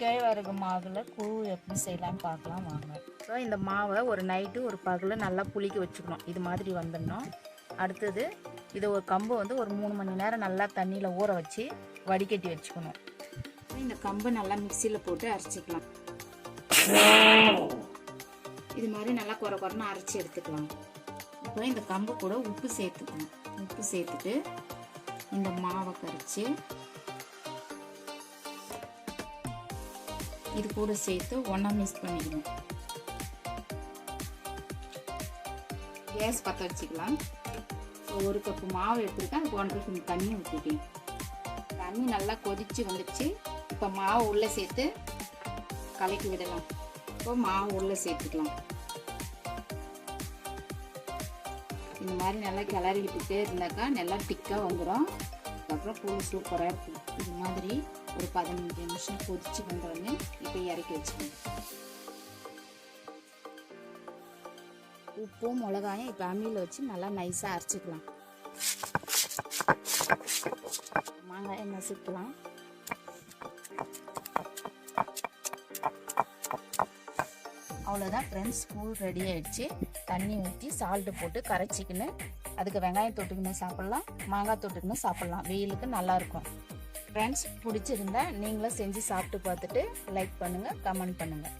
கேழ்வரகு மாவில் கூழ் எப்படி செய்யலான்னு பார்க்கலாம் வாங்க. ஸோ இந்த மாவை ஒரு நைட்டு ஒரு பகல் நல்லா புளிக்க வச்சுக்கணும். இது மாதிரி வந்துடணும். அடுத்தது இதை ஒரு கம்பு வந்து ஒரு 3 மணி நேரம் நல்லா தண்ணியில் ஊற வச்சு வடிகட்டி வச்சுக்கணும். இந்த கம்பை நல்லா மிக்சியில் போட்டு அரைச்சிக்கலாம். இது மாதிரி நல்லா குறைன்னு அரைச்சி எடுத்துக்கலாம். இப்போ இந்த கம்பு கூட உப்பு சேர்த்துக்கணும். உப்பு சேர்த்துட்டு இந்த மாவை கரைச்சி இது கூட சேர்த்து ஒன்றா மிக்ஸ் பண்ணிக்கணும். கேஸ் பற்ற வச்சுக்கலாம். ஒரு கப்பு மாவு எடுத்துருக்கேன். அதுக்கு 1.5 கப்பு தண்ணி ஊற்றிக்கலாம். தண்ணி நல்லா கொதிச்சு வந்துடுச்சு. இப்போ மாவு உள்ளே சேர்த்து கலக்கி விடலாம். இப்போ மாவு உள்ளே சேர்த்துக்கலாம். இந்த மாதிரி நல்லா கிளறி விட்டுட்டே இருந்தாக்கா நல்லா திக்காக வந்துடும். அதுக்கப்புறம் கூழ் சூப்பராக இருக்கும். இது மாதிரி ஒரு 15 நிமிஷம் கொதிச்சு வந்தோடனே இப்போ இறக்கி வச்சுக்கணும். உப்பும் மிளகாயும் இப்போ அம்மியில் வச்சு நல்லா நைஸாக அரைச்சிக்கலாம். மாங்காயை நசுக்கலாம். அவ்வளோதான் ஃப்ரெண்ட்ஸ், கூழ் ரெடி ஆகிடுச்சு. தண்ணி ஊற்றி சால்ட்டு போட்டு கரைச்சிக்கின்னு அதுக்கு வெங்காயம் தொட்டுக்கின்னு சாப்பிட்லாம், மாங்காய் தொட்டுக்கின்னு சாப்பிட்லாம். வெயிலுக்கு நல்லாயிருக்கும். ஃப்ரெண்ட்ஸ், பிடிச்சிருந்தா நீங்களும் செஞ்சு சாப்பிட்டு பார்த்துட்டு லைக் பண்ணுங்கள், கமெண்ட் பண்ணுங்கள்.